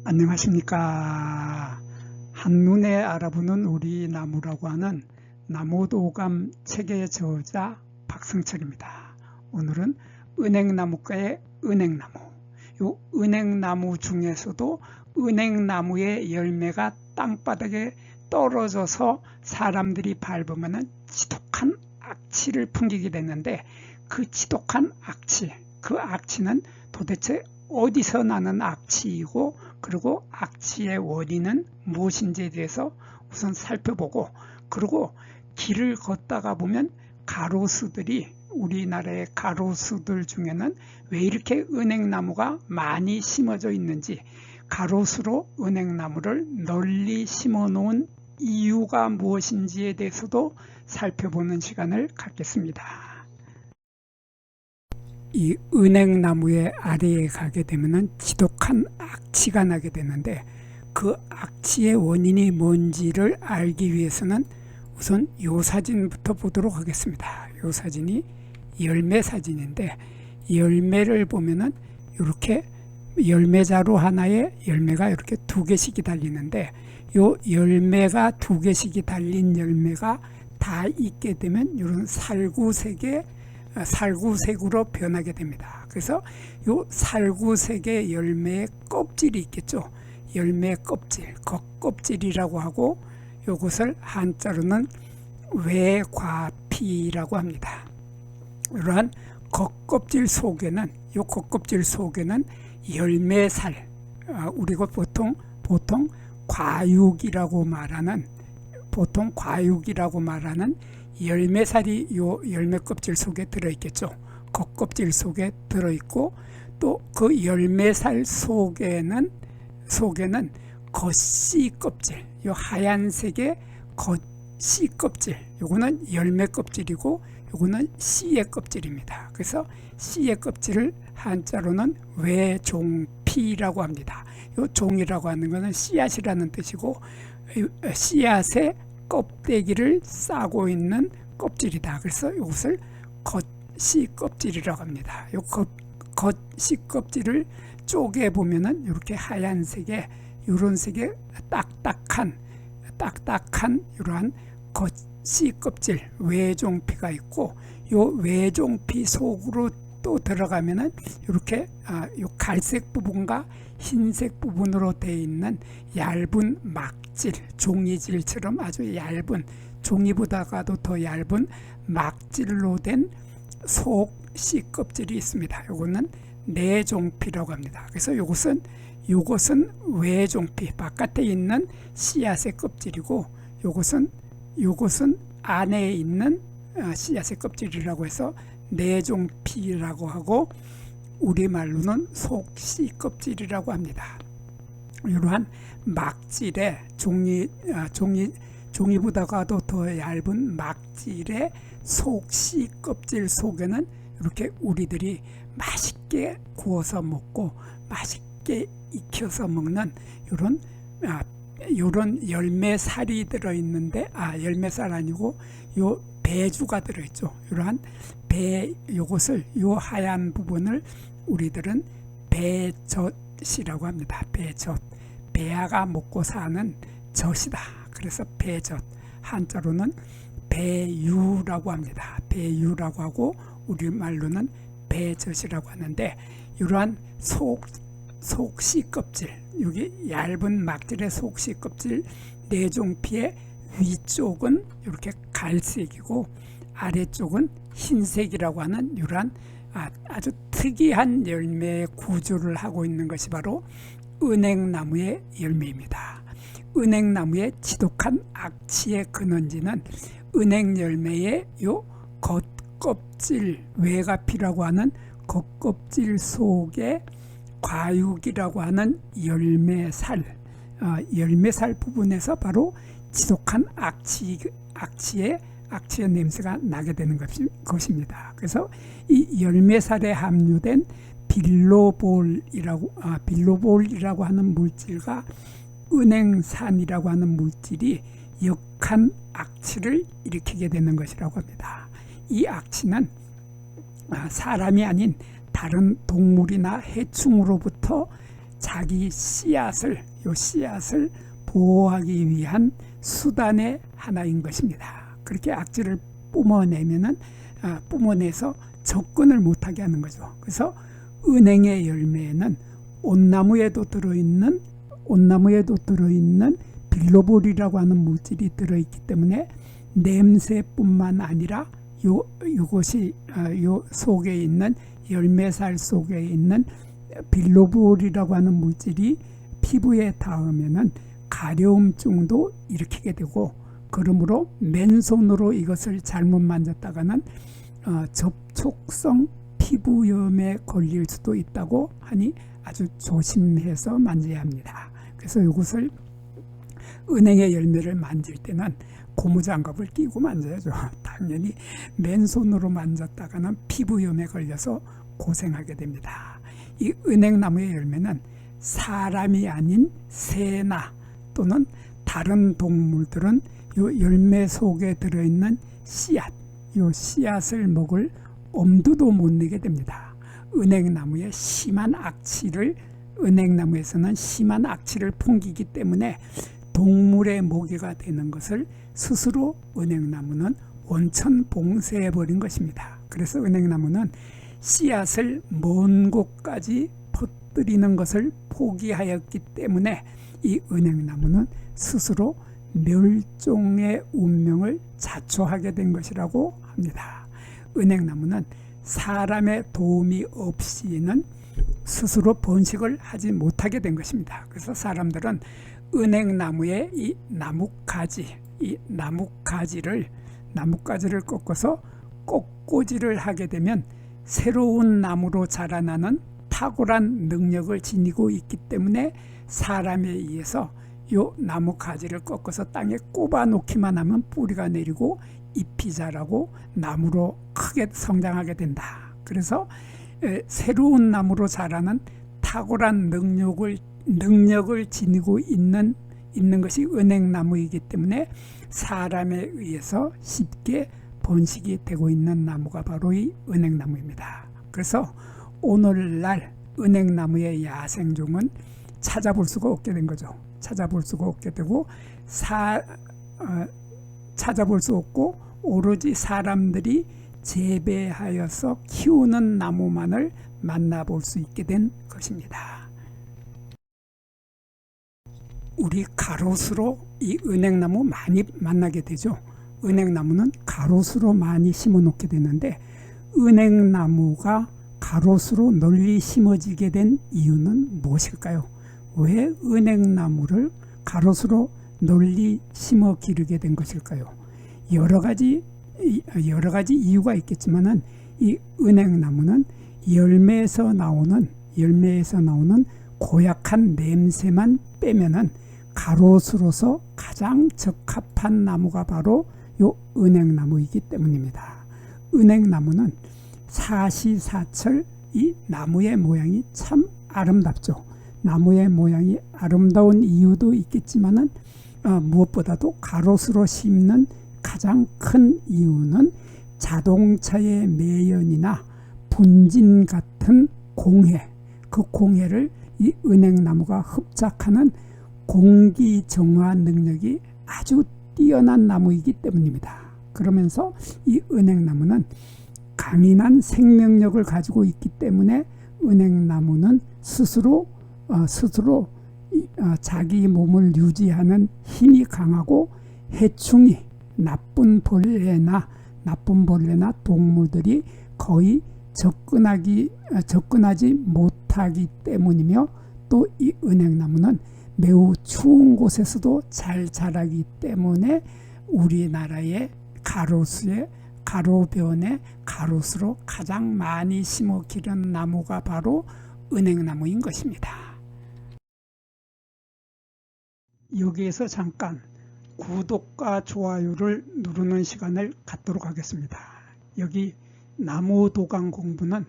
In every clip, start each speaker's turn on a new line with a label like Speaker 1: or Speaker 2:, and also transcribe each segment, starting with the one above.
Speaker 1: 안녕하십니까. 한눈에 알아보는 우리 나무라고 하는 나무도감 책의 저자 박승철입니다. 오늘은 은행나무과의 은행나무. 이 은행나무 중에서도 은행나무의 열매가 땅바닥에 떨어져서 사람들이 밟으면 지독한 악취를 풍기게 됐는데, 그 지독한 악취, 그 악취는 도대체 어디서 나는 악취이고, 그리고 악취의 원인은 무엇인지에 대해서 우선 살펴보고, 그리고 길을 걷다가 보면 가로수들이, 우리나라의 가로수들 중에는 왜 이렇게 은행나무가 많이 심어져 있는지, 가로수로 은행나무를 널리 심어 놓은 이유가 무엇인지에 대해서도 살펴보는 시간을 갖겠습니다. 이 은행나무의 아래에 가게 되면 지독한 악취가 나게 되는데, 그 악취의 원인이 뭔지를 알기 위해서는 우선 이 사진부터 보도록 하겠습니다. 이 사진이 열매 사진인데, 열매를 보면은 이렇게 열매자루 하나에 열매가 이렇게 두 개씩이 달리는데, 이 열매가 두 개씩이 달린 열매가 다 익게 되면 이런 살구색으로 변하게 됩니다. 그래서 이 살구색의 열매의 껍질이 있겠죠. 열매 껍질, 겉껍질이라고 하고, 이것을 한자로는 외과피라고 합니다. 이러한 겉껍질 속에는, 이 겉껍질 속에는 열매살, 우리가 보통 과육이라고 말하는 열매살이 요 열매 껍질 속에 들어있겠죠. 겉껍질 속에 들어있고, 또 그 열매살 속에는 겉씨 껍질, 요 하얀색의 겉씨 껍질, 요거는 열매 껍질이고, 요거는 씨의 껍질입니다. 그래서 씨의 껍질을 한자로는 외종피라고 합니다. 요 종이라고 하는 것은 씨앗이라는 뜻이고, 씨앗의 껍데기를 싸고 있는 껍질이다. 그래서 이것을 겉씨 껍질이라고 합니다. 이 겉씨 껍질을 쪼개 보면은 이렇게 하얀색의, 이런 색의 딱딱한 이러한 겉씨 껍질, 외종피가 있고, 이 외종피 속으로 또 들어가면은 이렇게 이 갈색 부분과 흰색 부분으로 되어 있는 얇은 막질, 종이질처럼 아주 얇은, 종이보다가도 더 얇은 막질로 된 속씨 껍질이 있습니다. 이거는 내종피라고 합니다. 그래서 이것은 외종피, 바깥에 있는 씨앗의 껍질이고, 이것은 안에 있는 씨앗의 껍질이라고 해서 내종피라고 하고, 우리말로는 속씨 껍질이라고 합니다. 이러한 막질의 종이보다가도 더 얇은 막질의 속씨 껍질 속에는 이렇게 우리들이 맛있게 구워서 먹고 맛있게 익혀서 먹는 이런 열매살이 들어있는데, 열매살 아니고 요 배주가 들어있죠. 이러한 요것을, 요 하얀 부분을 우리들은 배젓이라고 합니다. 배젓, 배아가 먹고 사는 젖이다. 그래서 배젓, 한자로는 배유라고 합니다. 배유라고 하고, 우리말로는 배젓이라고 하는데, 이러한 속씨 껍질, 여기 얇은 막질의 속씨 껍질 내종피의 위쪽은 이렇게 갈색이고, 아래쪽은 흰색이라고 하는 이러한 아주 특이한 열매의 구조를 하고 있는 것이 바로 은행나무의 열매입니다. 은행나무의 지독한 악취의 근원지는 은행 열매의 요 겉껍질, 외과피라고 하는 겉껍질 속에 과육이라고 하는 열매살 부분에서 바로 지독한 악취의 냄새가 나게 되는 것입니다. 그래서 이 열매살에 함유된 빌로볼이라고 하는 물질과 은행산이라고 하는 물질이 역한 악취를 일으키게 되는 것이라고 합니다. 이 악취는 사람이 아닌 다른 동물이나 해충으로부터 자기 씨앗을 보호하기 위한 수단의 하나인 것입니다. 그렇게 악취를 뿜어내서 접근을 못하게 하는 거죠. 그래서 은행의 열매에는 온나무에도 들어있는 빌로볼이라고 하는 물질이 들어있기 때문에 냄새뿐만 아니라 이것이 요 속에 있는 열매살 속에 있는 빌로볼이라고 하는 물질이 피부에 닿으면은 가려움증도 일으키게 되고, 그러므로 맨손으로 이것을 잘못 만졌다가는 접촉성 피부염에 걸릴 수도 있다고 하니 아주 조심해서 만져야 합니다. 그래서 이것을 은행의 열매를 만질 때는 고무장갑을 끼고 만져야죠. 당연히 맨손으로 만졌다가는 피부염에 걸려서 고생하게 됩니다. 이 은행나무의 열매는 사람이 아닌 새나 또는 다른 동물들은 이 열매 속에 들어있는 이 씨앗을 먹을 엄두도 못 내게 됩니다. 은행나무에서는 심한 악취를 풍기기 때문에 동물의 먹이가 되는 것을 스스로 은행나무는 원천 봉쇄해 버린 것입니다. 그래서 은행나무는 씨앗을 먼 곳까지 퍼뜨리는 것을 포기하였기 때문에 이 은행나무는 스스로 멸종의 운명을 자초하게 된 것이라고 합니다. 은행나무는 사람의 도움이 없이는 스스로 번식을 하지 못하게 된 것입니다. 그래서 사람들은 은행나무의 이 나뭇가지를 꺾어서 꺾꽂이를 하게 되면 새로운 나무로 자라나는 탁월한 능력을 지니고 있기 때문에 사람에 의해서 이 나뭇가지를 꺾어서 땅에 꼽아 놓기만 하면 뿌리가 내리고 잎이 자라고 나무로 크게 성장하게 된다. 그래서 새로운 나무로 자라는 탁월한 능력을 지니고 있는 것이 은행나무이기 때문에 사람에 의해서 쉽게 번식이 되고 있는 나무가 바로 이 은행나무입니다. 그래서 오늘날 은행나무의 야생종은 찾아볼 수가 없게 된 거죠. 찾아볼 수가 없게 되고 찾아볼 수 없고 오로지 사람들이 재배하여서 키우는 나무만을 만나볼 수 있게 된 것입니다. 우리 가로수로 이 은행나무 많이 만나게 되죠. 은행나무는 가로수로 많이 심어 놓게 되는데, 은행나무가 가로수로 널리 심어지게 된 이유는 무엇일까요? 왜 은행나무를 가로수로 널리 심어 기르게 된 것일까요? 여러 가지 이유가 있겠지만은 이 은행나무는 열매에서 나오는 고약한 냄새만 빼면은 가로수로서 가장 적합한 나무가 바로 요 은행나무이기 때문입니다. 은행나무는 사시사철 이 나무의 모양이 참 아름답죠. 나무의 모양이 아름다운 이유도 있겠지만은 무엇보다도 가로수로 심는 가장 큰 이유는 자동차의 매연이나 분진 같은 공해, 그 공해를 이 은행나무가 흡착하는 공기 정화 능력이 아주 뛰어난 나무이기 때문입니다. 그러면서 이 은행나무는 강인한 생명력을 가지고 있기 때문에 은행나무는 스스로 자기 몸을 유지하는 힘이 강하고 해충이 나쁜 벌레나 동물들이 거의 접근하지 못하기 때문이며, 또 이 은행나무는 매우 추운 곳에서도 잘 자라기 때문에 우리나라의 가로변에 가로수로 가장 많이 심어 기른 나무가 바로 은행나무인 것입니다. 여기에서 잠깐 구독과 좋아요를 누르는 시간을 갖도록 하겠습니다. 여기 나무도감 공부는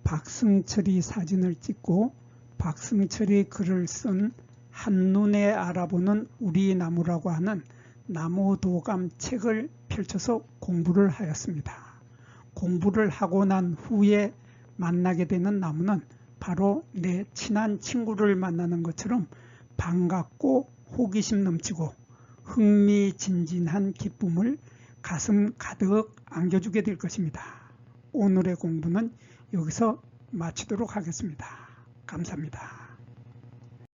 Speaker 1: 박승철이 사진을 찍고 박승철이 글을 쓴 한눈에 알아보는 우리 나무라고 하는 나무도감 책을 펼쳐서 공부를 하였습니다. 공부를 하고 난 후에 만나게 되는 나무는 바로 내 친한 친구를 만나는 것처럼 반갑고 호기심 넘치고 흥미진진한 기쁨을 가슴 가득 안겨주게 될 것입니다. 오늘의 공부는 여기서 마치도록 하겠습니다. 감사합니다.